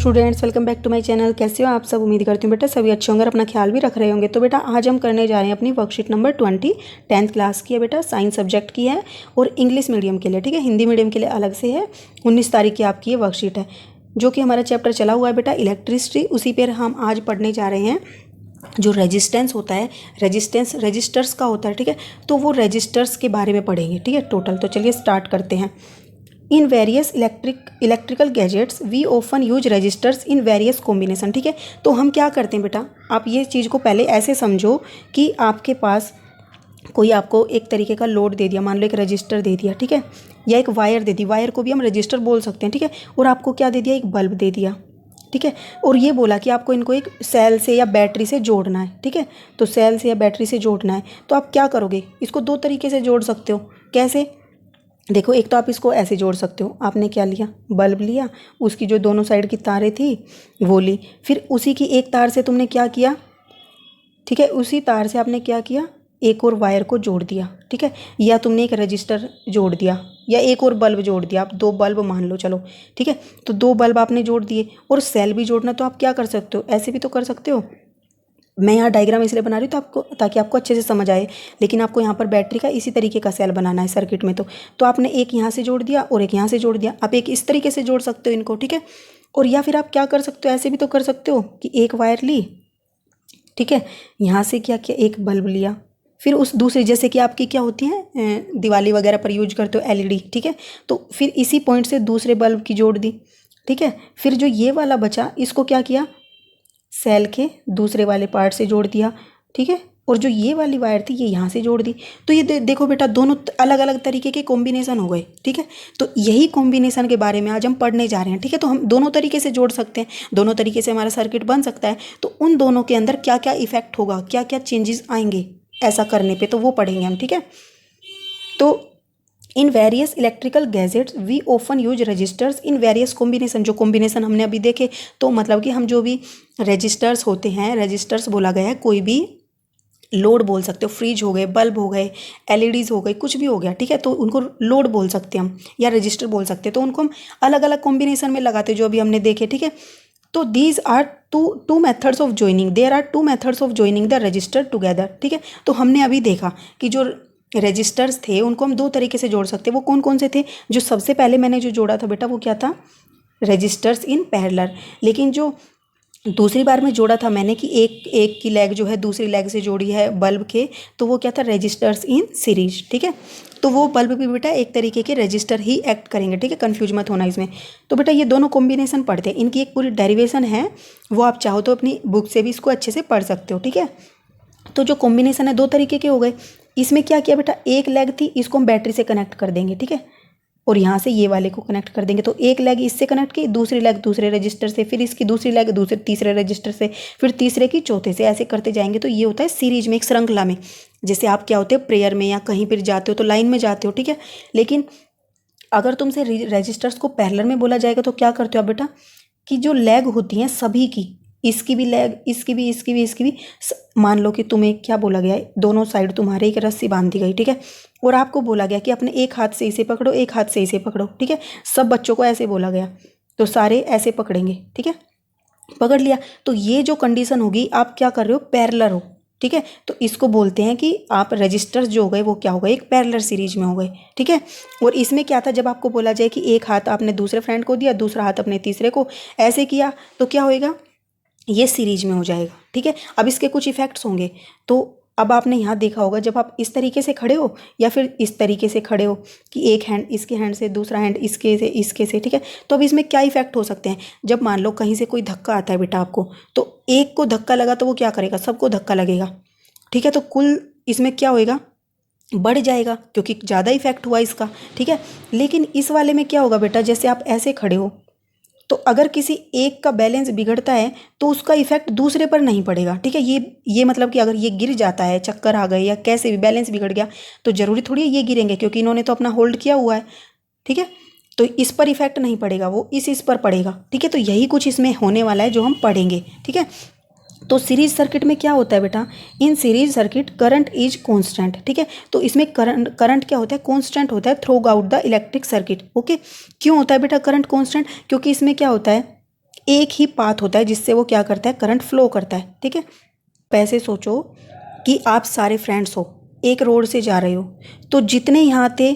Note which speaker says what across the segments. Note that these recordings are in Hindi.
Speaker 1: Students, welcome back to my channel. कैसे हो आप सब? उम्मीद करती हूँ बेटा सभी अच्छे होंगे और अपना ख्याल भी रख रहे होंगे। तो बेटा आज हम करने जा रहे हैं अपनी वर्कशीट नंबर 20 10th क्लास की है बेटा, साइंस सब्जेक्ट की है और इंग्लिश मीडियम के लिए, ठीक है। हिंदी मीडियम के लिए अलग से है। 19 तारीख की आपकी ये वर्कशीट है, जो कि हमारा चैप्टर चला हुआ है बेटा इलेक्ट्रिसिटी। उसी पर हम आज पढ़ने जा रहे हैं। जो रेजिस्टेंस होता है, रेजिस्टेंस रजिस्टर्स का होता है, ठीक है। तो वो रजिस्टर्स के बारे में पढ़ेंगे, ठीक है, टोटल। तो चलिए स्टार्ट करते हैं। In various electrical gadgets we often use registers in various combination, ठीक है। तो हम क्या करते हैं बेटा, आप ये चीज़ को पहले ऐसे समझो कि आपके पास कोई आपको एक तरीके का लोड दे दिया, मान लो एक रजिस्टर दे दिया, ठीक है, या एक वायर दे दी, वायर को भी हम रजिस्टर बोल सकते हैं, ठीक है। और आपको क्या दे दिया, एक बल्ब दे दिया, ठीक है। और ये बोला कि आपको इनको एक सेल से या बैटरी से जोड़ना है, ठीक है। तो सेल से या बैटरी से जोड़ना है, तो आप क्या करोगे, इसको दो तरीके से जोड़ सकते हो। कैसे? देखो, एक तो आप इसको ऐसे जोड़ सकते हो। आपने क्या लिया, बल्ब लिया, उसकी जो दोनों साइड की तारें थी वो ली, फिर उसी की एक तार से तुमने क्या किया, ठीक है, उसी तार से आपने क्या किया, एक और वायर को जोड़ दिया, ठीक है। या तुमने एक रजिस्टर जोड़ दिया या एक और बल्ब जोड़ दिया, आप दो बल्ब मान लो, चलो, ठीक है। तो दो बल्ब आपने जोड़ दिए और सेल भी जोड़ना, तो आप क्या कर सकते हो, ऐसे भी तो कर सकते हो। मैं यहाँ डायग्राम इसलिए बना रही हूँ तो आपको, ताकि आपको अच्छे से समझ आए। लेकिन आपको यहाँ पर बैटरी का इसी तरीके का सेल बनाना है सर्किट में। तो आपने एक यहाँ से जोड़ दिया और एक यहाँ से जोड़ दिया। आप एक इस तरीके से जोड़ सकते हो इनको, ठीक है। और या फिर आप क्या कर सकते हो, ऐसे भी तो कर सकते हो कि एक वायर ली, ठीक है, यहाँ से क्या किया, एक बल्ब लिया, फिर उस दूसरी, जैसे कि आपकी क्या होती है, दिवाली वगैरह पर यूज करते हो एलईडी, ठीक है। तो फिर इसी पॉइंट से दूसरे बल्ब की जोड़ दी, ठीक है। फिर जो ये वाला बचा, इसको क्या किया, सेल के दूसरे वाले पार्ट से जोड़ दिया, ठीक है। और जो ये वाली वायर थी ये यहाँ से जोड़ दी। तो ये देखो बेटा, दोनों अलग अलग तरीके के कॉम्बिनेशन हो गए, ठीक है। तो यही कॉम्बिनेशन के बारे में आज हम पढ़ने जा रहे हैं, ठीक है। तो हम दोनों तरीके से जोड़ सकते हैं, दोनों तरीके से हमारा सर्किट बन सकता है। तो उन दोनों के अंदर क्या क्या इफेक्ट होगा, क्या क्या चेंजेस आएंगे ऐसा करने पर, तो वो पढ़ेंगे हम, ठीक है। तो in various electrical gadgets we often use registers in various combination. जो कॉम्बिनेशन हमने अभी देखे, तो मतलब कि हम जो भी रजिस्टर्स होते हैं, रजिस्टर्स बोला गया है, कोई भी लोड बोल सकते हो, फ्रिज हो गए, बल्ब हो गए, एलईडीज हो गई, कुछ भी हो गया, ठीक है। तो उनको लोड बोल सकते हैं हम, या रजिस्टर बोल सकते हैं। तो उनको हम अलग अलग कॉम्बिनेशन में लगाते, जो अभी हमने देखे, ठीक है। तो these are two methods of joining, there are two methods of joining the register together, ठीक है। तो हमने अभी देखा कि जो रजिस्टर्स थे उनको हम दो तरीके से जोड़ सकते हैं। वो कौन कौन से थे? जो सबसे पहले मैंने जो जोड़ा था बेटा, वो क्या था, रजिस्टर्स इन पैरेलल। लेकिन जो दूसरी बार में जोड़ा था मैंने कि एक की लेग जो है दूसरी लेग से जोड़ी है बल्ब के, तो वो क्या था, रजिस्टर्स इन सीरीज, ठीक है। तो वो बल्ब भी बेटा एक तरीके के रजिस्टर ही एक्ट करेंगे, ठीक है, कंफ्यूज मत होना इसमें। तो बेटा ये दोनों कॉम्बिनेशन पढ़ते हैं, इनकी एक पूरी डेरिवेशन है, वो आप चाहो तो अपनी बुक से भी इसको अच्छे से पढ़ सकते हो, ठीक है। तो जो कॉम्बिनेशन है दो तरीके के हो गए। इसमें क्या किया बेटा, एक लेग थी, इसको हम बैटरी से कनेक्ट कर देंगे, ठीक है, और यहाँ से ये वाले को कनेक्ट कर देंगे। तो एक लेग इससे कनेक्ट की, दूसरी लेग दूसरे रजिस्टर से, फिर इसकी दूसरी लेग दूसरे तीसरे रजिस्टर से, फिर तीसरे की चौथे से, ऐसे करते जाएंगे। तो ये होता है सीरीज में, एक श्रृंखला में। जैसे आप क्या होते हो, प्रेयर में या कहीं पर जाते हो तो लाइन में जाते हो, ठीक है। लेकिन अगर तुमसे रजिस्टर्स को पैरेलल में बोला जाएगा तो क्या करते हो आप बेटा, कि जो लेग होती हैं सभी की, इसकी भी लेग, इसकी भी, इसकी भी, इसकी भी, मान लो कि तुम्हें क्या बोला गया है, दोनों साइड तुम्हारे एक रस्सी बांध दी गई, ठीक है। और आपको बोला गया कि अपने एक हाथ से इसे पकड़ो, एक हाथ से इसे पकड़ो, ठीक है। सब बच्चों को ऐसे बोला गया, तो सारे ऐसे पकड़ेंगे, ठीक है, पकड़ लिया। तो ये जो कंडीशन होगी, आप क्या कर रहे हो, पैरेलल हो, ठीक है। तो इसको बोलते हैं कि आप रजिस्टर्स जो हो गए वो क्या हो गए, एक पैरेलल सीरीज में हो गए, ठीक है। और इसमें क्या था, जब आपको बोला जाए कि एक हाथ आपने दूसरे फ्रेंड को दिया, दूसरा हाथ अपने तीसरे को, ऐसे किया, तो क्या होएगा, ये सीरीज में हो जाएगा, ठीक है। अब इसके कुछ इफेक्ट्स होंगे। तो अब आपने यहाँ देखा होगा, जब आप इस तरीके से खड़े हो या फिर इस तरीके से खड़े हो, कि एक हैंड इसके हैंड से, दूसरा हैंड इसके से, ठीक है। तो अब इसमें क्या इफेक्ट हो सकते हैं, जब मान लो कहीं से कोई धक्का आता है बेटा आपको, तो एक को धक्का लगा तो वो क्या करेगा, सबको धक्का लगेगा, ठीक है। तो कुल इसमें क्या होएगा, बढ़ जाएगा, क्योंकि ज़्यादा इफेक्ट हुआ इसका, ठीक है। लेकिन इस वाले में क्या होगा बेटा, जैसे आप ऐसे खड़े हो, तो अगर किसी एक का बैलेंस बिगड़ता है तो उसका इफेक्ट दूसरे पर नहीं पड़ेगा, ठीक है। ये मतलब कि अगर ये गिर जाता है, चक्कर आ गए या कैसे भी बैलेंस बिगड़ गया, तो जरूरी थोड़ी है ये गिरेंगे, क्योंकि इन्होंने तो अपना होल्ड किया हुआ है, ठीक है। तो इस पर इफेक्ट नहीं पड़ेगा, वो इस पर पड़ेगा, ठीक है। तो यही कुछ इसमें होने वाला है जो हम पढ़ेंगे, ठीक है। तो सीरीज सर्किट में क्या होता है बेटा, इन series circuit current is constant, ठीक है। तो इसमें करंट क्या होता है, कांस्टेंट होता है through out the electric circuit, okay. क्यों होता है बेटा करंट कांस्टेंट, क्योंकि इसमें क्या होता है, एक ही पाथ होता है जिससे वो क्या करता है, करंट फ्लो करता है। ठीक है, पैसे सोचो कि आप सारे फ्रेंड्स हो, एक रोड से जा रहे हो, तो जितने यहाँ थे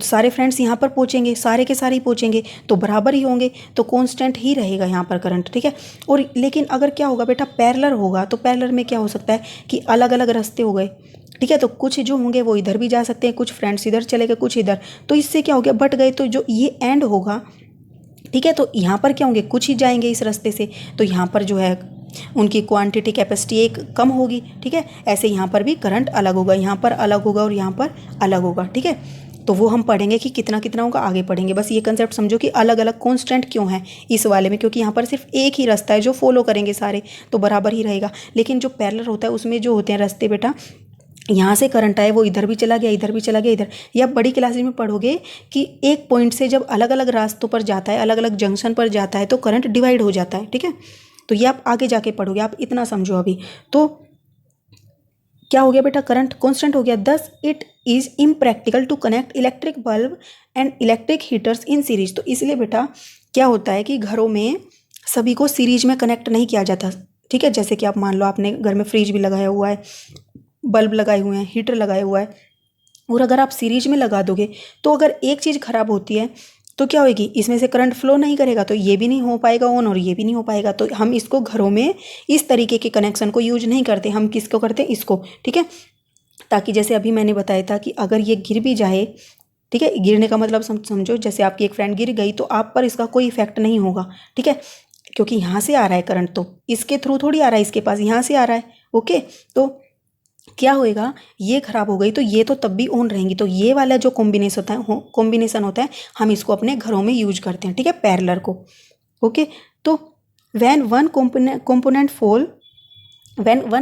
Speaker 1: सारे फ्रेंड्स यहाँ पर पहुँचेंगे, सारे के सारे ही पहुँचेंगे, तो बराबर ही होंगे, तो कांस्टेंट ही रहेगा यहाँ पर करंट। ठीक है, और लेकिन अगर क्या होगा बेटा, पैरेलल होगा, तो पैरेलल में क्या हो सकता है कि अलग अलग रास्ते हो गए। ठीक है, तो कुछ जो होंगे वो इधर भी जा सकते हैं, कुछ फ्रेंड्स इधर चले गए, कुछ इधर, तो इससे क्या हो गया, बट गए, तो जो ये एंड होगा, ठीक है, तो यहाँ पर क्या होंगे, कुछ ही जाएंगे इस रास्ते से, तो यहाँ पर जो है उनकी क्वांटिटी कैपेसिटी एक कम होगी। ठीक है, ऐसे यहाँ पर भी करंट अलग होगा, यहाँ पर अलग होगा और यहाँ पर अलग होगा। ठीक है, तो वो हम पढ़ेंगे कि कितना कितना होगा, आगे पढ़ेंगे। बस ये कंसेप्ट समझो कि अलग अलग कांस्टेंट क्यों है इस वाले में, क्योंकि यहाँ पर सिर्फ एक ही रास्ता है जो फॉलो करेंगे सारे, तो बराबर ही रहेगा। लेकिन जो पैरेलल होता है उसमें जो होते हैं रास्ते बेटा, यहाँ से करंट आए वो इधर भी चला गया, इधर भी चला गया, इधर, या बड़ी क्लासेज में पढ़ोगे कि एक पॉइंट से जब अलग अलग रास्तों पर जाता है, अलग अलग जंक्शन पर जाता है, तो करंट डिवाइड हो जाता है। ठीक है, तो ये आप आगे जाके पढ़ोगे, आप इतना समझो अभी। तो क्या हो गया बेटा, करंट कांस्टेंट हो गया। Thus it is impractical to connect electric bulb and electric heaters in series. तो इसलिए बेटा क्या होता है कि घरों में सभी को सीरीज में कनेक्ट नहीं किया जाता। ठीक है, जैसे कि आप मान लो आपने घर में फ्रिज भी लगाया हुआ है, बल्ब लगाए हुए हैं, हीटर लगाया हुआ है, और अगर आप सीरीज में लगा दोगे तो अगर एक चीज़ खराब होती है तो क्या होगी, इसमें से करंट फ्लो नहीं करेगा, तो ये भी नहीं हो पाएगा ऑन और ये भी नहीं हो पाएगा। तो हम इसको घरों में इस तरीके के कनेक्शन को यूज नहीं करते, हम किसको करते हैं, इसको। ठीक है, ताकि जैसे अभी मैंने बताया था कि अगर ये गिर भी जाए, ठीक है, गिरने का मतलब समझो जैसे आपकी एक फ्रेंड गिर गई तो आप पर इसका कोई इफेक्ट नहीं होगा। ठीक है, क्योंकि यहाँ से आ रहा है करंट, तो इसके थ्रू थोड़ी आ रहा है, इसके पास यहाँ से आ रहा है। ओके, तो क्या होएगा, ये खराब हो गई तो ये तो तब भी ऑन रहेंगी। तो ये वाला जो कॉम्बिनेशन होता है हम इसको अपने घरों में यूज करते हैं। ठीक है, पैरेलल को। ओके, तो when one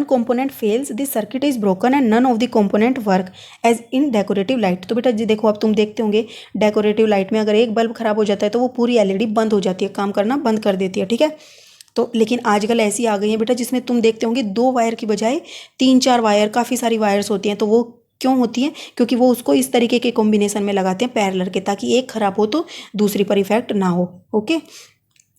Speaker 1: component fails the circuit is broken and none of the component work as in decorative light। तो बेटा जी देखो, अब तुम देखते होंगे डेकोरेटिव लाइट में अगर एक बल्ब खराब हो जाता है तो वो पूरी एलईडी बंद हो जाती है, काम करना बंद कर देती है। ठीक है, तो लेकिन आजकल ऐसी आ गई है बेटा जिसमें तुम देखते होंगे 2 वायर की बजाय 3-4 वायर, काफ़ी सारी वायर्स होती हैं। तो वो क्यों होती हैं, क्योंकि वो उसको इस तरीके के कॉम्बिनेशन में लगाते हैं पैरेलल के, ताकि एक खराब हो तो दूसरी पर इफेक्ट ना हो। ओके,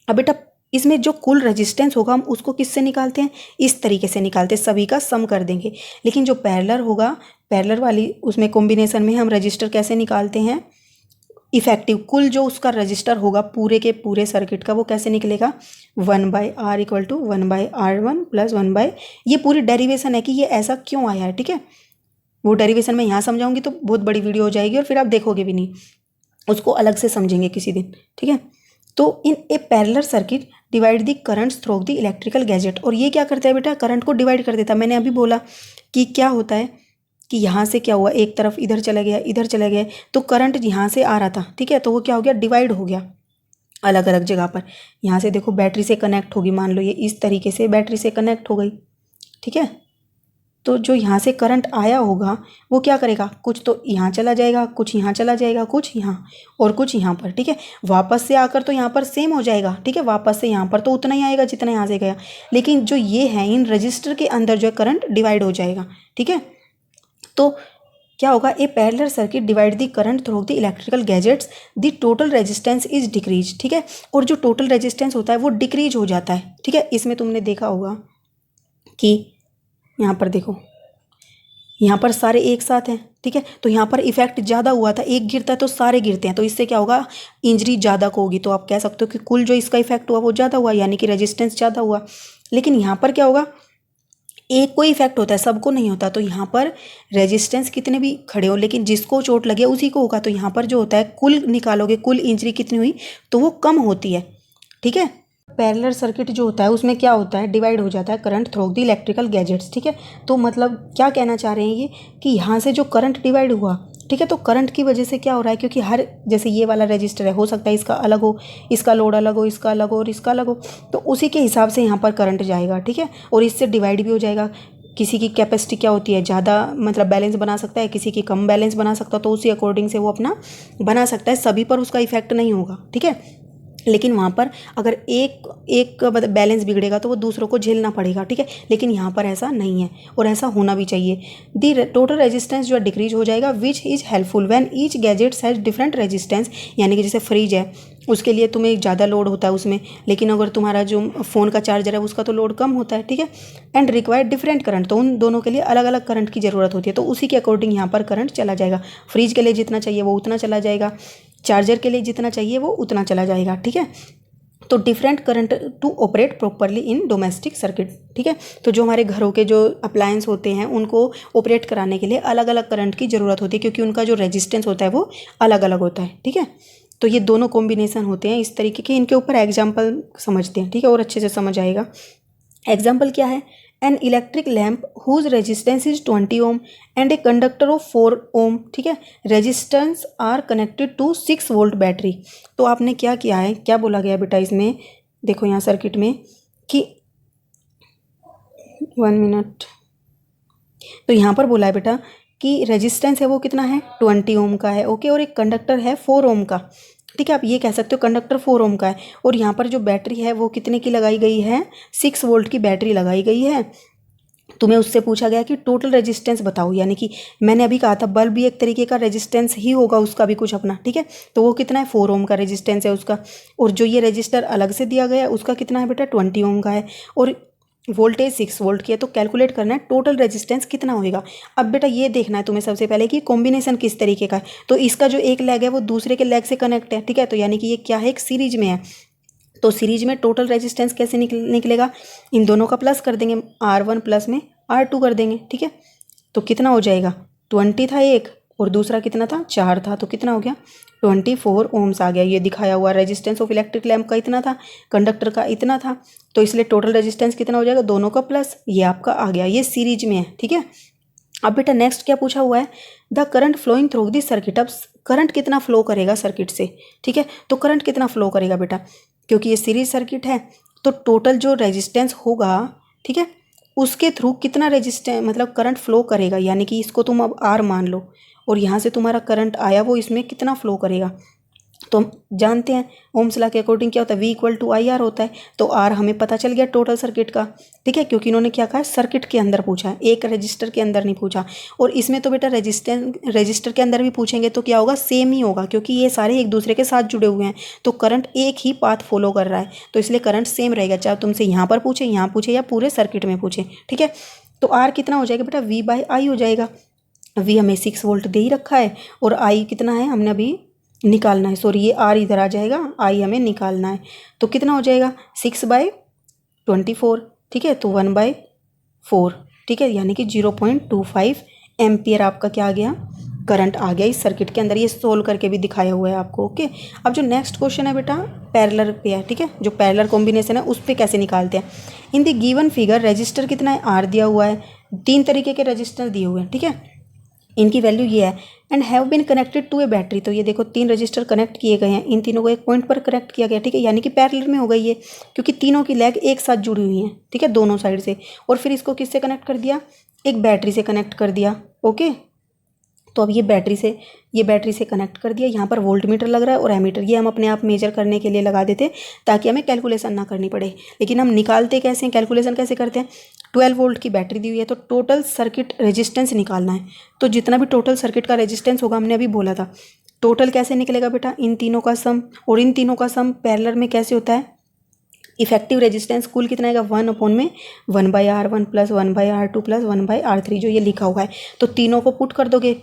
Speaker 1: अब बेटा इसमें जो कुल रेजिस्टेंस होगा हम उसको किससे निकालते हैं, इस तरीके से निकालते हैं, सभी का सम कर देंगे। लेकिन जो पैरेलल होगा, पैरेलल वाली उसमें कॉम्बिनेशन में हम रजिस्टर कैसे निकालते हैं, इफेक्टिव कुल जो उसका रजिस्टर होगा पूरे के पूरे सर्किट का, वो कैसे निकलेगा, 1/R = 1/R1 + 1/, ये पूरी डेरिवेशन है कि ये ऐसा क्यों आया है। ठीक है, वो डेरिवेशन मैं यहाँ समझाऊंगी तो बहुत बड़ी वीडियो हो जाएगी और फिर आप देखोगे भी नहीं, उसको अलग से समझेंगे किसी दिन। ठीक है, तो in a parallel circuit divide the currents through the electrical gadget. और ये क्या करता है बेटा, करंट को डिवाइड कर देता है। मैंने अभी बोला कि क्या होता है कि यहाँ से क्या हुआ, एक तरफ इधर चला गया, इधर चला गया, तो करंट यहाँ से आ रहा था। ठीक है, तो वो क्या हो गया, डिवाइड हो गया अलग अलग जगह पर। यहाँ से देखो बैटरी से कनेक्ट होगी, मान लो ये इस तरीके से बैटरी से कनेक्ट हो गई। ठीक है, तो जो यहाँ से करंट आया होगा वो क्या करेगा, कुछ तो यहाँ चला जाएगा, कुछ यहाँ चला जाएगा, कुछ यहाँ और कुछ यहाँ पर। ठीक है, वापस से आकर तो यहाँ पर सेम हो जाएगा। ठीक है, वापस से यहाँ पर तो उतना ही आएगा जितना यहाँ से गया, लेकिन जो ये है इन रजिस्टर के अंदर जो है करंट डिवाइड हो जाएगा। ठीक है, तो क्या होगा, a parallel circuit divide the current through the electrical gadgets, the total resistance is decrease. ठीक है, और जो टोटल रेजिस्टेंस होता है वो डिक्रीज हो जाता है। ठीक है, इसमें तुमने देखा होगा कि यहाँ पर देखो, यहाँ पर सारे एक साथ हैं। ठीक है, तो यहाँ पर इफेक्ट ज़्यादा हुआ था, एक गिरता है तो सारे गिरते हैं, तो इससे क्या होगा, इंजरी ज़्यादा को होगी। तो आप कह सकते हो कि कुल जो इसका इफेक्ट हुआ वो ज़्यादा हुआ, यानी कि रेजिस्टेंस ज़्यादा हुआ। लेकिन यहाँ पर क्या होगा, एक को इफेक्ट होता है, सबको नहीं होता। तो यहाँ पर रेजिस्टेंस कितने भी खड़े हो लेकिन जिसको चोट लगे उसी को होगा। तो यहाँ पर जो होता है कुल निकालोगे, कुल इंजरी कितनी हुई तो वो कम होती है। ठीक है, पैरेलल सर्किट जो होता है उसमें क्या होता है, डिवाइड हो जाता है current through the electrical gadgets. ठीक है, तो मतलब क्या कहना चाह रहे हैं ये कि यहाँ से जो करंट डिवाइड हुआ, ठीक है, तो करंट की वजह से क्या हो रहा है, क्योंकि हर जैसे ये वाला रजिस्टर है, हो सकता है इसका अलग हो, इसका लोड अलग हो, इसका अलग हो और इसका अलग हो, तो उसी के हिसाब से यहाँ पर करंट जाएगा। ठीक है, और इससे डिवाइड भी हो जाएगा। किसी की कैपेसिटी क्या होती है, ज़्यादा मतलब बैलेंस बना सकता है, किसी की कम बैलेंस बना सकता है, तो उसी अकॉर्डिंग से वो अपना बना सकता है, सभी पर उसका इफेक्ट नहीं होगा। ठीक है, लेकिन वहाँ पर अगर एक एक का बैलेंस बिगड़ेगा तो वो दूसरों को झेलना पड़ेगा, ठीक है। लेकिन यहाँ पर ऐसा नहीं है और ऐसा होना भी चाहिए। दी टोटल रेजिस्टेंस जो है डिक्रीज हो जाएगा, which is helpful when each gadgets has different resistance. यानी कि जैसे फ्रिज है उसके लिए तुम्हें ज़्यादा लोड होता है उसमें, लेकिन अगर तुम्हारा जो फ़ोन का चार्जर है उसका तो लोड कम होता है, ठीक है। एंड रिक्वायर डिफरेंट करंट, तो उन दोनों के लिए अलग अलग करंट की ज़रूरत होती है, तो उसी के अकॉर्डिंग यहाँ पर करंट चला जाएगा। फ्रिज के लिए जितना चाहिए वो उतना चला जाएगा, चार्जर के लिए जितना चाहिए वो उतना चला जाएगा, ठीक है। तो different current to operate properly in domestic circuit, ठीक है। तो जो हमारे घरों के जो अप्लायंस होते हैं उनको ऑपरेट कराने के लिए अलग अलग करंट की ज़रूरत होती है, क्योंकि उनका जो रेजिस्टेंस होता है वो अलग अलग होता है, ठीक है। तो ये दोनों कॉम्बिनेशन होते हैं इस तरीके के। इनके ऊपर एग्जाम्पल समझते हैं, ठीक है, और अच्छे से समझ आएगा। एग्जाम्पल क्या है, an electric lamp whose resistance is 20 ohm and a conductor of 4 ohm, ठीक है, resistance are connected to 6 volt battery. तो आपने क्या किया है, क्या बोला गया बेटा इसमें, देखो यहाँ सर्किट में कि 1 मिनट, तो यहाँ पर बोला है बेटा कि रेजिस्टेंस है वो कितना है 20 ओम का है, ओके, और एक कंडक्टर है 4 ओम का, ठीक है। आप ये कह सकते हो कंडक्टर 4 ओम का है, और यहाँ पर जो बैटरी है वो कितने की लगाई गई है, 6 वोल्ट की बैटरी लगाई गई है। तुम्हें उससे पूछा गया कि टोटल रेजिस्टेंस बताओ, यानी कि मैंने अभी कहा था बल्ब भी एक तरीके का रेजिस्टेंस ही होगा, उसका भी कुछ अपना, ठीक है। तो वो कितना है 4 ओम का रेजिस्टेंस है उसका, और जो ये रेजिस्टर अलग से दिया गया है उसका कितना है बेटा 20 ओम का है, और वोल्टेज 6 वोल्ट की है। तो कैलकुलेट करना है टोटल रेजिस्टेंस कितना होएगा। अब बेटा ये देखना है तुम्हें सबसे पहले कि कॉम्बिनेशन किस तरीके का है। तो इसका जो एक लेग है वो दूसरे के लेग से कनेक्ट है, ठीक है, तो यानी कि ये क्या है, एक सीरीज में है। तो सीरीज में टोटल रेजिस्टेंस कैसे निकलेगा, इन दोनों का प्लस कर देंगे, R1 प्लस में R2 कर देंगे, ठीक है। तो कितना हो जाएगा, 20 था एक और दूसरा कितना था 4 था, तो कितना हो गया 24 ओम्स आ गया। ये दिखाया हुआ रेजिस्टेंस ऑफ इलेक्ट्रिक लैम्प का इतना था, कंडक्टर का इतना था, तो इसलिए टोटल रेजिस्टेंस कितना हो जाएगा, दोनों का प्लस, ये आपका आ गया, ये सीरीज में है, ठीक है। अब बेटा नेक्स्ट क्या पूछा हुआ है, the current flowing through this circuit. अब करंट कितना फ्लो करेगा सर्किट से, ठीक है। तो करंट कितना फ्लो करेगा बेटा, क्योंकि ये सीरीज सर्किट है तो टोटल जो रेजिस्टेंस होगा, ठीक है, उसके थ्रू कितना रेजिस्टेंस मतलब करंट फ्लो करेगा, यानी कि इसको तुम अब R मान लो, और यहाँ से तुम्हारा करंट आया वो इसमें कितना फ्लो करेगा। तो हम जानते हैं ओम्स लॉ के अकॉर्डिंग क्या होता है, V = IR होता है। तो R हमें पता चल गया टोटल सर्किट का, ठीक है, क्योंकि इन्होंने क्या कहा है सर्किट के अंदर पूछा है, एक रजिस्टर के अंदर नहीं पूछा। और इसमें तो बेटा रजिस्टर के अंदर भी पूछेंगे तो क्या होगा, सेम ही होगा, क्योंकि ये सारे एक दूसरे के साथ जुड़े हुए हैं, तो करंट एक ही पाथ फॉलो कर रहा है, तो इसलिए करंट सेम रहेगा, चाहे तुमसे यहाँ पर पूछे, यहाँ पूछे या पूरे सर्किट में पूछे, ठीक है। तो R कितना हो जाएगा बेटा, V/I हो जाएगा। V हमें 6 वोल्ट दे ही रखा है, और I कितना है हमने अभी निकालना है, सॉरी ये R इधर आ जाएगा, I हमें निकालना है। तो कितना हो जाएगा 6/24, ठीक है, तो 1/4, ठीक है, यानी कि 0.25 एम्पियर आपका क्या आ गया, करंट आ गया इस सर्किट के अंदर। ये सोल्व करके भी दिखाया हुआ है आपको, ओके। अब जो नेक्स्ट क्वेश्चन है बेटा पैरेलल पे है, ठीक है, जो पैरेलल कॉम्बिनेशन है उस पर कैसे निकालते हैं। इन द गिवन फिगर रजिस्टर कितना है, R दिया हुआ है, 3 तरीके के रजिस्टर दिए हुए हैं, ठीक है, इनकी वैल्यू ये है, and have been connected to a battery. तो ये देखो 3 रजिस्टर कनेक्ट किए गए हैं, इन तीनों को एक पॉइंट पर कनेक्ट किया गया, ठीक है, यानी कि पैरेलल में हो गई ये, क्योंकि तीनों की लेग एक साथ जुड़ी हुई हैं, ठीक है, दोनों साइड से। और फिर इसको किससे कनेक्ट कर दिया, एक बैटरी से कनेक्ट कर दिया, ओके। तो अब ये बैटरी से कनेक्ट कर दिया। यहाँ पर वोल्ट मीटर लग रहा है और एमीटर, ये हम अपने आप मेजर करने के लिए लगा देते ताकि हमें कैलकुलेशन ना करनी पड़े। लेकिन हम निकालते कैसे हैं, कैलकुलेशन कैसे करते हैं, 12 वोल्ट की बैटरी दी हुई है तो टोटल सर्किट रेजिस्टेंस निकालना है। तो जितना भी टोटल सर्किट का रेजिस्टेंस होगा, हमने अभी बोला था, टोटल कैसे निकलेगा बेटा, इन तीनों का सम, और इन तीनों का सम पैरेलल में कैसे होता है, इफेक्टिव रेजिस्टेंस कुल कितना आएगा 1/1/R1 plus 1/R2 plus 1/R3, जो ये लिखा हुआ है। तो तीनों को पुट कर दोगे,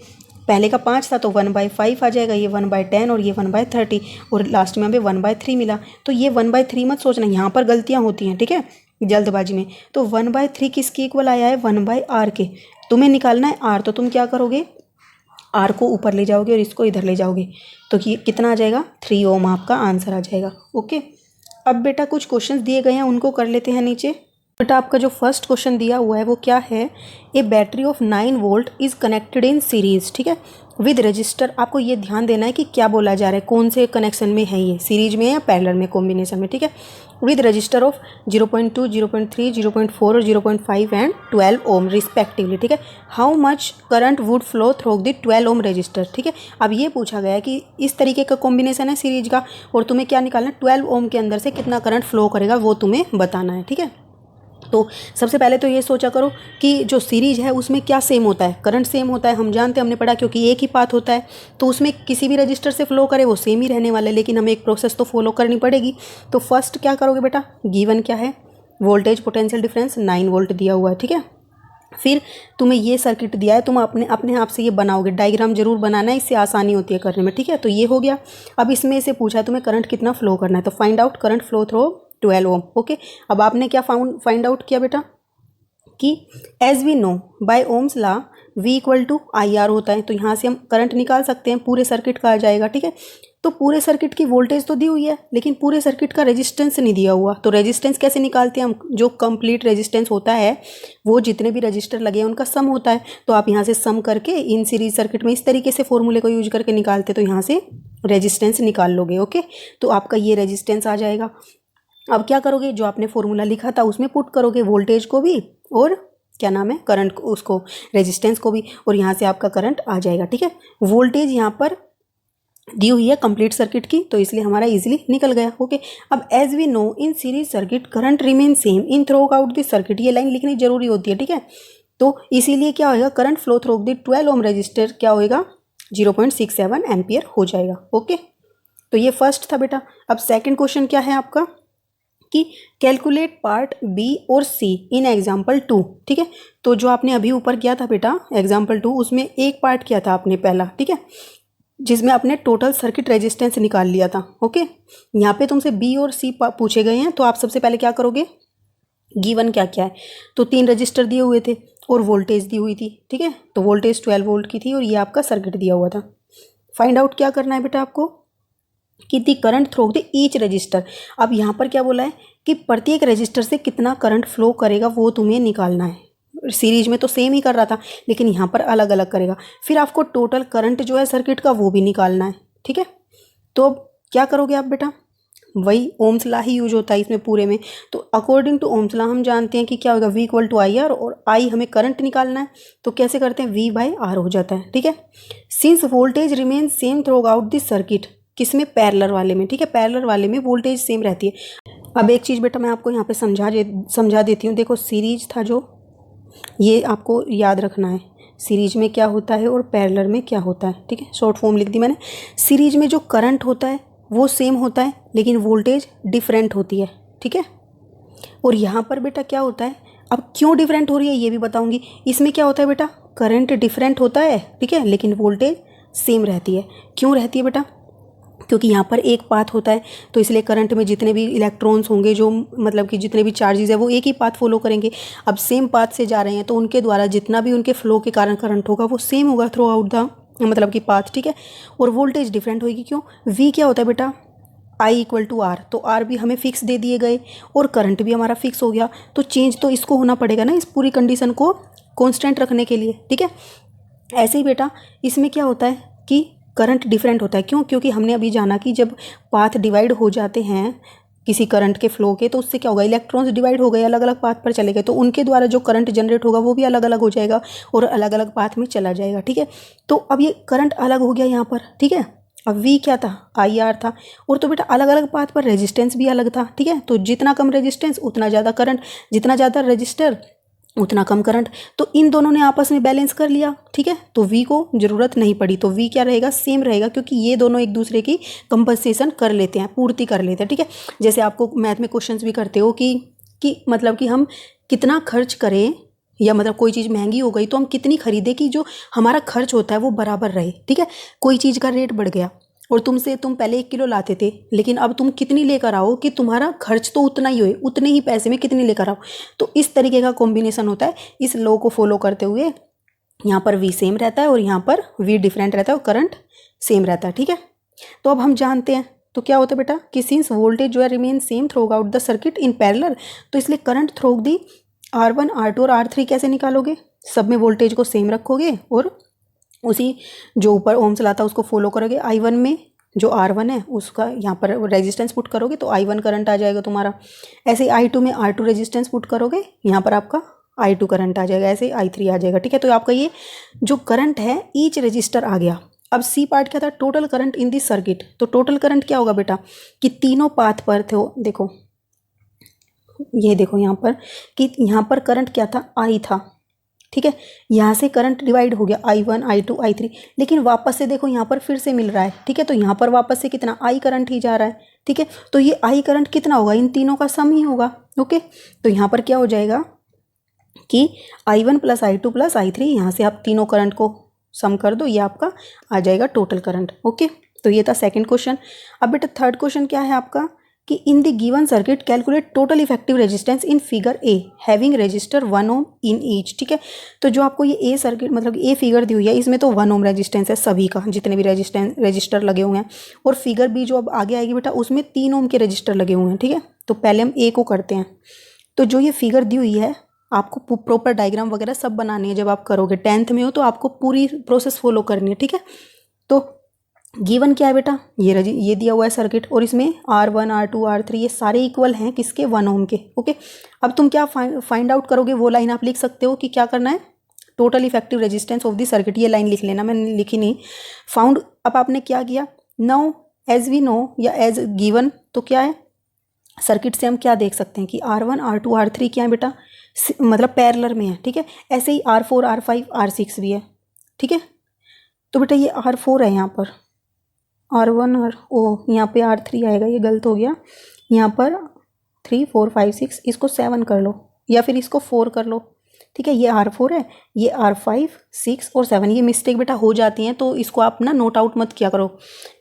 Speaker 1: पहले का 5 था तो 1/5 आ जाएगा, ये 1/10 और ये 1/30, और लास्ट में हमें 1/3 मिला। तो ये 1/3 मत सोचना, यहाँ पर गलतियाँ होती हैं, ठीक है, जल्दबाजी में। तो 1/3 किसके इक्वल आया है, 1/R के। तुम्हें निकालना है R, तो तुम क्या करोगे, R को ऊपर ले जाओगे और इसको इधर ले जाओगे, तो ये कितना आ जाएगा 3 ओम आपका आंसर आ जाएगा, ओके। अब बेटा कुछ क्वेश्चंस दिए गए हैं उनको कर लेते हैं नीचे। बेटा आपका जो फर्स्ट क्वेश्चन दिया हुआ है वो क्या है, a battery of 9 volt is connected in series, ठीक है। विद रजिस्टर, आपको ये ध्यान देना है कि क्या बोला जा रहा है, कौन से कनेक्शन में है ये, सीरीज में या पैरेलल में, कॉम्बिनेशन में, ठीक है। विद रजिस्टर ऑफ 0.2, 0.3, 0.4 और 0.5 एंड 12 ओम रिस्पेक्टिवली, ठीक है। How much current would flow through the 12 ohm resistor, ठीक है। अब ये पूछा गया है कि इस तरीके का कॉम्बिनेशन है सीरीज का और तुम्हें क्या निकालना है, 12 ओम के अंदर से कितना करंट फ्लो करेगा वो तुम्हें बताना है, ठीक है। तो सबसे पहले तो ये सोचा करो कि जो सीरीज है उसमें क्या सेम होता है, करंट सेम होता है, हम जानते हैं, हमने पढ़ा, क्योंकि एक ही पाथ होता है तो उसमें किसी भी रजिस्टर से फ्लो करे वो सेम ही रहने वाला है, लेकिन हमें एक प्रोसेस तो फॉलो करनी पड़ेगी। तो फर्स्ट क्या करोगे बेटा, गिवन क्या है, वोल्टेज पोटेंशियल डिफरेंस 9 वोल्ट दिया हुआ है, ठीक है। फिर तुम्हें ये सर्किट दिया है, तुम अपने आप से ये बनाओगे, डायग्राम जरूर बनाना है, इससे आसानी होती है करने में, ठीक है। तो ये हो गया। अब इसमें से पूछा है तुम्हें करंट कितना फ्लो करना है, तो find out current flow through 12 ohm, okay. अब आपने क्या फाइंड आउट किया बेटा कि as we know by Ohm's law V equal to I R होता है, तो यहाँ से हम करंट निकाल सकते हैं, पूरे सर्किट का आ जाएगा, ठीक है। तो पूरे सर्किट की वोल्टेज तो दी हुई है लेकिन पूरे सर्किट का रेजिस्टेंस नहीं दिया हुआ, तो रेजिस्टेंस कैसे निकालते हैं हम, जो कंप्लीट रेजिस्टेंस होता है वो जितने भी रजिस्टर लगे हैं उनका सम होता है, तो आप यहाँ से सम करके इन सीरीज सर्किट में इस तरीके से फॉर्मूले को यूज करके निकालते, तो यहाँ से रेजिस्टेंस निकाल लोगे, ओके। तो आपका ये रेजिस्टेंस आ जाएगा। अब क्या करोगे, जो आपने फॉर्मूला लिखा था उसमें पुट करोगे वोल्टेज को भी और क्या नाम है करंट को, उसको रेजिस्टेंस को भी, और यहाँ से आपका करंट आ जाएगा, ठीक है। वोल्टेज यहाँ पर दी हुई है कंप्लीट सर्किट की, तो इसलिए हमारा इजीली निकल गया, ओके। अब as we know in series circuit current remain same in throughout this circuit, ये लाइन लिखनी जरूरी होती है, ठीक है। तो इसीलिए क्या होगा, current flow through the 12 ohm resistor क्या होएगा, 0.67 एम्पियर हो जाएगा, ओके। तो ये फर्स्ट था बेटा। अब सेकेंड क्वेश्चन क्या है आपका कि कैलकुलेट पार्ट बी और सी इन एग्जाम्पल 2, ठीक है। तो जो आपने अभी ऊपर किया था बेटा एग्जाम्पल 2, उसमें एक पार्ट किया था आपने पहला, ठीक है, जिसमें आपने टोटल सर्किट रेजिस्टेंस निकाल लिया था, ओके। यहाँ पे तुमसे बी और सी पूछे गए हैं, तो आप सबसे पहले क्या करोगे, गिवन क्या क्या है, तो 3 रजिस्टर दिए हुए थे और वोल्टेज दी हुई थी, ठीक है। तो वोल्टेज 12 वोल्ट की थी और ये आपका सर्किट दिया हुआ था। फाइंड आउट क्या करना है बेटा आपको कि दी current through the each resistor. अब यहाँ पर क्या बोला है कि प्रत्येक रजिस्टर से कितना करंट फ्लो करेगा वो तुम्हें निकालना है। सीरीज में तो सेम ही कर रहा था लेकिन यहाँ पर अलग अलग करेगा। फिर आपको टोटल करंट जो है सर्किट का वो भी निकालना है, ठीक है। तो अब क्या करोगे आप बेटा, वही ओम्स लॉ ही यूज होता है इसमें पूरे में। तो अकॉर्डिंग टू ओम्स लॉ हम जानते हैं कि क्या होगा, V equal to I R, और आई हमें करंट निकालना है तो कैसे करते हैं, V बाई आर हो जाता है, ठीक है। Since voltage remain same through out this circuit, किसमें, पैरेलल वाले में, ठीक है, पैरेलल वाले में वोल्टेज सेम रहती है। अब एक चीज़ बेटा मैं आपको यहाँ पे समझा देती हूँ। देखो सीरीज था जो, ये आपको याद रखना है, सीरीज में क्या होता है और पैरेलल में क्या होता है, ठीक है। शॉर्ट फॉर्म लिख दी मैंने। सीरीज में जो करंट होता है वो सेम होता है लेकिन वोल्टेज डिफरेंट होती है, ठीक है। और यहाँ पर बेटा क्या होता है, अब क्यों डिफरेंट हो रही है ये भी बताऊँगी। इसमें क्या होता है बेटा, करंट डिफरेंट होता है, ठीक है, लेकिन वोल्टेज सेम रहती है। क्यों रहती है बेटा, क्योंकि यहाँ पर एक पाथ होता है तो इसलिए करंट में जितने भी इलेक्ट्रॉन्स होंगे, जो मतलब कि जितने भी चार्जेस है वो एक ही पाथ फॉलो करेंगे। अब सेम पाथ से जा रहे हैं तो उनके द्वारा जितना भी उनके फ्लो के कारण करंट होगा वो सेम होगा थ्रू आउट द मतलब कि पाथ, ठीक है। और वोल्टेज डिफरेंट होगी, क्यों, वी क्या होता है बेटा, आई इक्वल टू आर, तो आर भी हमें फिक्स दे दिए गए और करंट भी हमारा फिक्स हो गया, तो चेंज तो इसको होना पड़ेगा ना, इस पूरी कंडीशन को कॉन्स्टेंट रखने के लिए, ठीक है। ऐसे ही बेटा इसमें क्या होता है कि करंट डिफरेंट होता है, क्यों, क्योंकि हमने अभी जाना कि जब पाथ डिवाइड हो जाते हैं किसी करंट के फ्लो के, तो उससे क्या होगा, इलेक्ट्रॉन्स डिवाइड हो गए, अलग अलग पाथ पर चले गए, तो उनके द्वारा जो करंट जनरेट होगा वो भी अलग अलग हो जाएगा और अलग अलग पाथ में चला जाएगा, ठीक है। तो अब ये करंट अलग हो गया यहाँ पर, ठीक है। अब वी क्या था, आई आर था, और तो बेटा अलग अलग पाथ पर रेजिस्टेंस भी अलग था, ठीक है। तो जितना कम रेजिस्टेंस उतना ज़्यादा करंट, जितना ज़्यादा रजिस्टर उतना कम करंट, तो इन दोनों ने आपस में बैलेंस कर लिया, ठीक है। तो V को ज़रूरत नहीं पड़ी, तो V क्या रहेगा, सेम रहेगा, क्योंकि ये दोनों एक दूसरे की कंपनसेशन कर लेते हैं, पूर्ति कर लेते हैं, ठीक है। जैसे आपको मैथ में क्वेश्चंस भी करते हो कि मतलब कि हम कितना खर्च करें, या मतलब कोई चीज़ महंगी हो गई तो हम कितनी खरीदें कि जो हमारा खर्च होता है वो बराबर रहे, ठीक है। कोई चीज़ का रेट बढ़ गया और तुम पहले 1 किलो लाते थे लेकिन अब तुम कितनी लेकर आओ कि तुम्हारा खर्च तो उतना ही होए, उतने ही पैसे में कितनी लेकर आओ। तो इस तरीके का कॉम्बिनेशन होता है। इस लॉ को फॉलो करते हुए यहाँ पर V सेम रहता है और यहाँ पर V डिफरेंट रहता है और करंट सेम रहता है, ठीक है। तो अब हम जानते हैं तो क्या होता है बेटा कि सिंस वोल्टेज जो है remain same through out the circuit in parallel, तो इसलिए current through the R1 R2 और R3 कैसे निकालोगे, सब में वोल्टेज को सेम रखोगे और उसी जो ऊपर ओम चला था उसको फॉलो करोगे। I1 में जो R1 है उसका यहाँ पर रेजिस्टेंस पुट करोगे तो I1 करंट आ जाएगा तुम्हारा। ऐसे I2 में R2 रेजिस्टेंस पुट करोगे, यहाँ पर आपका I2 करंट आ जाएगा। ऐसे I3 आ जाएगा, ठीक है। तो आपका ये जो करंट है ईच रजिस्टर आ गया। अब सी पार्ट क्या था, total current in this circuit. तो टोटल करंट क्या होगा बेटा कि तीनों पाथ पर थे, देखो ये देखो यहाँ पर कि यहाँ पर करंट क्या था, I था, ठीक है। यहाँ से करंट डिवाइड हो गया I1 I2 I3, लेकिन वापस से देखो यहाँ पर फिर से मिल रहा है, ठीक है। तो यहाँ पर वापस से कितना I करंट ही जा रहा है, ठीक है। तो ये I करंट कितना होगा, इन तीनों का सम ही होगा, ओके। तो यहाँ पर क्या हो जाएगा कि I1 plus I2 plus I3, यहाँ से आप तीनों करंट को सम कर दो, ये आपका आ जाएगा टोटल करंट, ओके। तो ये था सेकंड क्वेश्चन। अब बेटा थर्ड क्वेश्चन क्या है आपका कि in the given circuit calculate total effective resistance in figure A having resistor 1 ohm in each, ठीक है। तो जो आपको ये ए सर्किट मतलब ए फिगर दी हुई है, इसमें तो 1 ओम रेजिस्टेंस है सभी का, जितने भी रजिस्टर लगे हुए हैं। और फिगर बी जो अब आगे आएगी बेटा उसमें 3 ओम के रजिस्टर लगे हुए हैं, ठीक है। तो पहले हम ए को करते हैं। तो जो ये फिगर दी हुई है आपको प्रॉपर डायग्राम वगैरह सब बनानी है। जब आप करोगे 10th में हो तो आपको पूरी प्रोसेस फॉलो करनी है, ठीक है। तो गिवन क्या है बेटा, ये दिया हुआ है सर्किट और इसमें R1 R2 R3 ये सारे इक्वल हैं किसके, 1 ओम के, ओके। अब तुम क्या फाइंड आउट करोगे, वो लाइन आप लिख सकते हो कि क्या करना है, total effective resistance of the circuit. ये लाइन लिख लेना, मैंने लिखी नहीं। फाउंड, अब आपने क्या किया, नाउ एज वी नो या एज गिवन, तो क्या है सर्किट से हम क्या देख सकते हैं कि R1 R2 R3 क्या है बेटा, मतलब पैरेलल में है, ठीक है। ऐसे ही R4 R5 R6 भी है, ठीक है। तो बेटा ये R4 है, यहाँ पर R1 यहाँ पे R3 आएगा, ये गलत हो गया। यहाँ पर 3 4 5 6, इसको 7 कर लो या फिर इसको 4 कर लो, ठीक है। ये R4 है, ये R5 6 और 7, ये मिस्टेक बेटा हो जाती हैं, तो इसको आप ना नोट आउट मत किया करो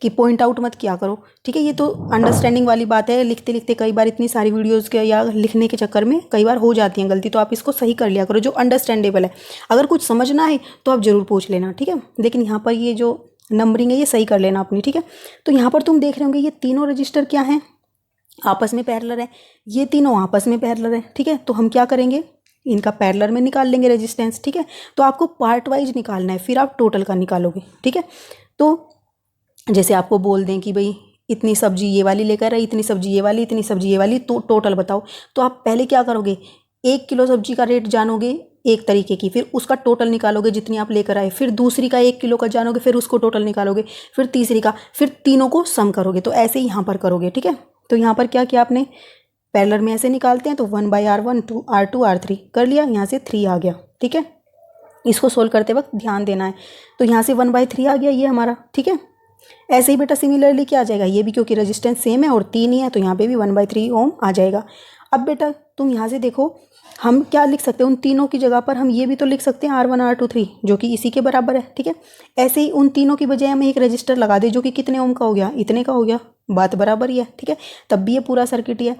Speaker 1: कि पॉइंट आउट मत किया करो, ठीक है। ये तो अंडरस्टैंडिंग वाली बात है, लिखते लिखते कई बार इतनी सारी वीडियोज़ के या लिखने के चक्कर में कई बार हो जाती हैं गलती, तो आप इसको सही कर लिया करो जो अंडरस्टैंडेबल है। अगर कुछ समझना है तो आप ज़रूर पूछ लेना, ठीक है। लेकिन यहाँ पर ये जो नंबरिंग है ये सही कर लेना अपनी, ठीक है। तो यहाँ पर तुम देख रहे होंगे ये तीनों रजिस्टर क्या हैं, आपस में पैरेलल है, ये तीनों आपस में पैरेलल है, ठीक है। तो हम क्या करेंगे, इनका पैरेलल में निकाल लेंगे रेजिस्टेंस, ठीक है। तो आपको पार्ट वाइज निकालना है, फिर आप टोटल का निकालोगे, ठीक है। तो जैसे आपको बोल दें कि भाई इतनी सब्जी ये वाली लेकर आई, इतनी सब्जी ये वाली, इतनी सब्जी ये वाली, तो टोटल बताओ। तो आप पहले क्या करोगे, 1 किलो सब्जी का रेट जानोगे एक तरीके की, फिर उसका टोटल निकालोगे जितनी आप लेकर आए, फिर दूसरी का 1 किलो का जानोगे, फिर उसको टोटल निकालोगे, फिर तीसरी का, फिर तीनों को सम करोगे। तो ऐसे ही यहाँ पर करोगे, ठीक है। तो यहाँ पर क्या किया आपने, पैरेलल में ऐसे निकालते हैं तो 1/R1 2 R2 R3 कर लिया, यहाँ से 3 आ गया, ठीक है। इसको सोल्व करते वक्त ध्यान देना है। तो यहाँ से 1/3 आ गया ये हमारा, ठीक है। ऐसे ही बेटा सिमिलरली क्या आ जाएगा, ये भी क्योंकि रेजिस्टेंस सेम है और 3 ही है तो यहाँ पे भी 1/3 ओम आ जाएगा। अब बेटा तुम यहाँ से देखो हम क्या लिख सकते हैं, उन तीनों की जगह पर हम ये भी तो लिख सकते हैं R1 R2 3 जो कि इसी के बराबर है, ठीक है। ऐसे ही उन तीनों की बजाय हमें एक रजिस्टर लगा दे जो कि कितने ओम का हो गया, इतने का हो गया, बात बराबर ही है, ठीक है। तब भी ये पूरा सर्किट ही है।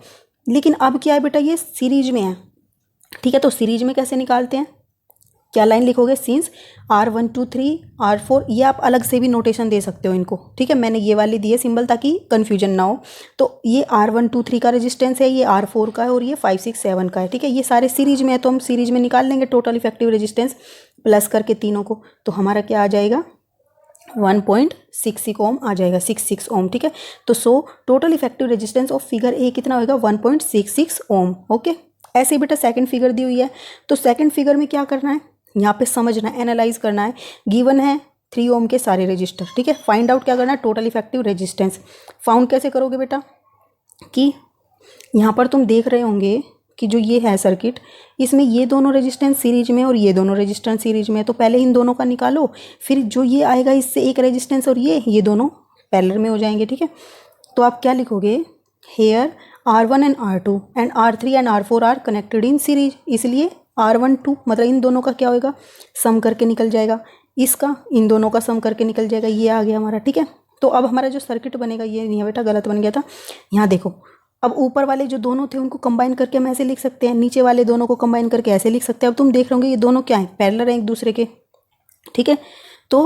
Speaker 1: लेकिन अब क्या है बेटा, ये सीरीज में है, ठीक है। तो सीरीज में कैसे निकालते हैं, क्या लाइन लिखोगे, सिंस R1 2 3 R4, ये आप अलग से भी नोटेशन दे सकते हो इनको, ठीक है। मैंने ये वाली दी है सिंबल ताकि कन्फ्यूजन ना हो। तो ये R1 2 3 का रेजिस्टेंस है, ये R4 का है और ये 5 6 7 का है, ठीक है। ये सारे सीरीज में है तो हम सीरीज में निकाल लेंगे टोटल इफेक्टिव रेजिस्टेंस प्लस करके तीनों को। तो हमारा क्या आ जाएगा, 1.66 ओम आ जाएगा, 66 ओम, ठीक है। तो total effective resistance of figure A कितना होगा, 1.66 ओम, ओके। ऐसे ही बेटा सेकंड फिगर दी हुई है, तो सेकंड फिगर में क्या करना है, यहाँ पे समझना है, एनालाइज करना है। गिवन है 3 ओम के सारे रजिस्टर, ठीक है। फाइंड आउट क्या करना है, टोटल इफेक्टिव रेजिस्टेंस। फाउंड कैसे करोगे बेटा कि यहाँ पर तुम देख रहे होंगे कि जो ये है सर्किट, इसमें ये दोनों रेजिस्टेंस सीरीज में और ये दोनों रेजिस्टेंस सीरीज में, तो पहले इन दोनों का निकालो, फिर जो ये आएगा इससे एक रेजिस्टेंस और ये दोनों पैरेलल में हो जाएंगे, ठीक है। तो आप क्या लिखोगे, here R1 and R2 and R3 and R4 are connected in series, इसलिए R1 2 मतलब इन दोनों का क्या होगा, सम करके निकल जाएगा, इसका इन दोनों का सम करके निकल जाएगा, ये आ गया हमारा, ठीक है। तो अब हमारा जो सर्किट बनेगा, ये नहीं है बेटा गलत बन गया था, यहाँ देखो। अब ऊपर वाले जो दोनों थे उनको कंबाइन करके हम ऐसे लिख सकते हैं, नीचे वाले दोनों को कंबाइन करके ऐसे लिख सकते हैं। अब तुम देख रहे होंगे ये दोनों क्या हैं, पैरेलल हैं एक दूसरे के, ठीक है। तो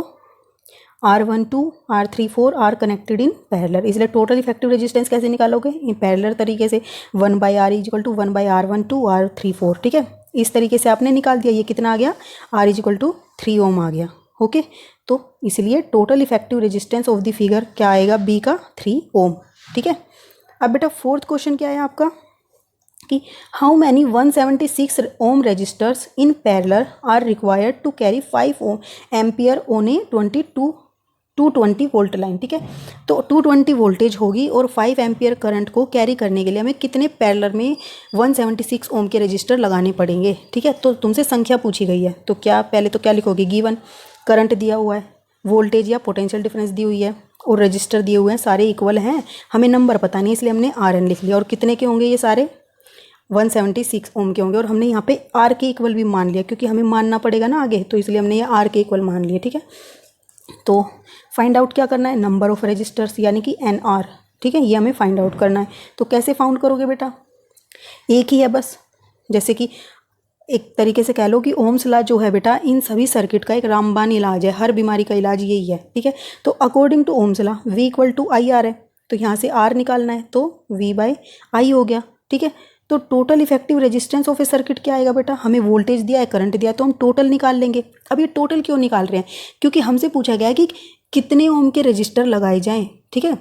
Speaker 1: R1 2 R3 4 are connected in parallel, इसलिए टोटल इफेक्टिव रेजिस्टेंस कैसे निकालोगे, इन पैरेलल तरीके से 1/R = 1/R1 2 R3 4, ठीक है। इस तरीके से आपने निकाल दिया, ये कितना आ गया, R = 3 ओम आ गया, ओके। तो इसलिए total effective resistance of the figure क्या आएगा, बी का 3 ओम। ठीक है। अब बेटा फोर्थ क्वेश्चन क्या है आपका कि how many 176 ohm resistors in parallel are required to carry 5 ohm ampere on a 220 volt line. ठीक है। तो 220 वोल्टेज होगी और 5 एम्पियर करंट को कैरी करने के लिए हमें कितने पैरेलल में 176 ओम के रजिस्टर लगाने पड़ेंगे। ठीक है। तो तुमसे संख्या पूछी गई है, तो क्या पहले तो क्या लिखोगे, गिवन करंट दिया हुआ है, वोल्टेज या पोटेंशियल डिफरेंस दी हुई है और रजिस्टर दिए हुए हैं, सारे इक्वल हैं, हमें नंबर पता नहीं इसलिए हमने RN लिख लिया। और कितने के होंगे ये सारे, 176 ओम के होंगे। और हमने यहाँ पे R के इक्वल भी मान लिया क्योंकि हमें मानना पड़ेगा ना आगे, तो इसलिए हमने ये R के इक्वल मान लिए। ठीक है। तो फाइंड आउट क्या करना है, नंबर ऑफ रजिस्टर्स यानी कि NR। ठीक है, ये हमें फाइंड आउट करना है। तो कैसे फाउंड करोगे बेटा, एक ही है बस, जैसे कि एक तरीके से कह लो कि ओम्स लॉ जो है बेटा इन सभी सर्किट का एक रामबाण इलाज है, हर बीमारी का इलाज यही है। ठीक है। तो according to Ohm's law V = IR है, तो यहाँ से R निकालना है तो V/I हो गया। ठीक है। तो total effective resistance of A circuit क्या आएगा बेटा, हमें वोल्टेज दिया है, करंट दिया है, तो हम टोटल निकाल लेंगे। अब ये टोटल क्यों निकाल रहे हैं, क्योंकि हमसे पूछा गया है कि कितने ओम के रजिस्टर लगाए जाएं। ठीक है,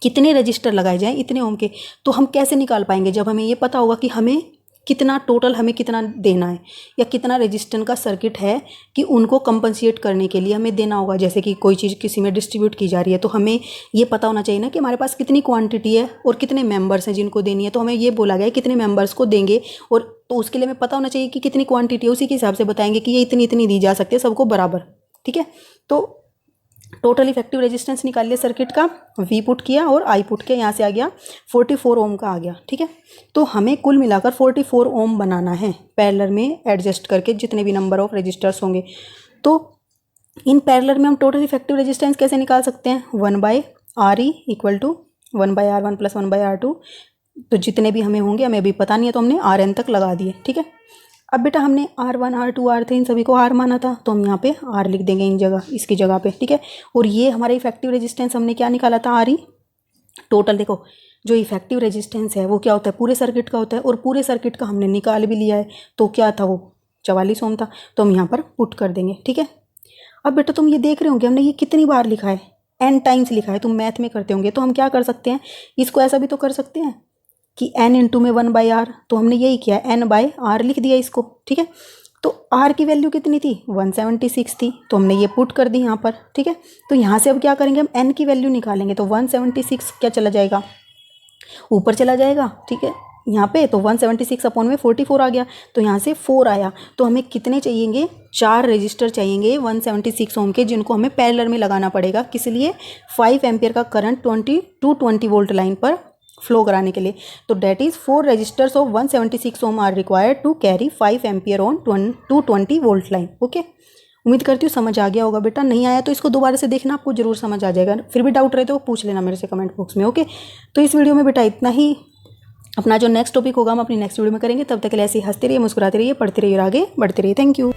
Speaker 1: कितने रजिस्टर लगाए जाएं इतने ओम के। तो हम कैसे निकाल पाएंगे, जब हमें ये पता होगा कि हमें कितना टोटल हमें कितना देना है या कितना रेजिस्टेंस का सर्किट है कि उनको कंपनसेट करने के लिए हमें देना होगा। जैसे कि कोई चीज़ किसी में डिस्ट्रीब्यूट की जा रही है तो हमें ये पता होना चाहिए ना कि हमारे पास कितनी क्वांटिटी है और कितने मेंबर्स हैं जिनको देनी है। तो हमें ये बोला गया है कितने मेंबर्स को देंगे, और तो उसके लिए हमें पता होना चाहिए कि कितनी क्वांटिटी है, उसी के हिसाब से बताएंगे कि ये इतनी इतनी दी जा सकती है सबको बराबर। ठीक है। तो टोटल इफेक्टिव रेजिस्टेंस निकाल लिया सर्किट का, V पुट किया और I पुट किया, यहाँ से आ गया 44 ओम का आ गया। ठीक है। तो हमें कुल मिलाकर 44 ओम बनाना है पैरेलल में एडजस्ट करके जितने भी नंबर ऑफ रजिस्टर्स होंगे। तो इन पैरेलल में हम टोटल इफेक्टिव रेजिस्टेंस कैसे निकाल सकते हैं, 1/RE = 1/R1 + 1/R2। तो जितने भी हमें होंगे, हमें अभी पता नहीं है तो हमने RN तक लगा दिए। ठीक है। अब बेटा हमने R1 R2 R3 इन सभी को R माना था, तो हम यहाँ पे R लिख देंगे इन जगह, इसकी जगह पे। ठीक है। और ये हमारा इफेक्टिव रेजिस्टेंस हमने क्या निकाला था, RE। टोटल देखो जो इफेक्टिव रेजिस्टेंस है वो क्या होता है, पूरे सर्किट का होता है, और पूरे सर्किट का हमने निकाल भी लिया है। तो क्या था वो, 44 ओम था, तो हम यहाँ पर पुट कर देंगे। ठीक है। अब बेटा तुम ये देख रहे होंगे हमने ये कितनी बार लिखा है, N टाइम्स लिखा है, तुम मैथ में करते होंगे। तो हम क्या कर सकते हैं, इसको ऐसा भी तो कर सकते हैं कि N × में 1/R, तो हमने यही किया, N/R लिख दिया इसको। ठीक है। तो R की वैल्यू कितनी थी, 176 थी, तो हमने ये पुट कर दी यहाँ पर। ठीक है। तो यहाँ से अब क्या करेंगे, हम N की वैल्यू निकालेंगे, तो 176 क्या चला जाएगा, ऊपर चला जाएगा। ठीक है। यहाँ पे तो 176/44 आ गया, तो यहाँ से 4 आया। तो हमें कितने चाहिएंगे, 4 रजिस्टर चाहिएंगे 176 ओम के, जिनको हमें पैरेलल में लगाना पड़ेगा। किस लिए, 5 एम्पियर का करंट 220 वोल्ट लाइन पर फ्लो कराने के लिए। तो that is 4 resistors of 176 ohm are required to carry 5 ampere on 220 volt line. Okay, उम्मीद करती हूँ समझ आ गया होगा बेटा। नहीं आया तो इसको दोबारा से देखना, आपको जरूर समझ आ जाएगा। फिर भी डाउट रहे तो पूछ लेना मेरे से कमेंट बॉक्स में। ओके, तो इस वीडियो में बेटा इतना ही। अपना जो नेक्स्ट टॉपिक होगा हम अपनी नेक्स्ट वीडियो में करेंगे। तब तक के लिए ऐसे ही हंसते रहिए, मुस्कुराते रहिए, पढ़ते रहिए और आगे बढ़ते रहिए। Thank you.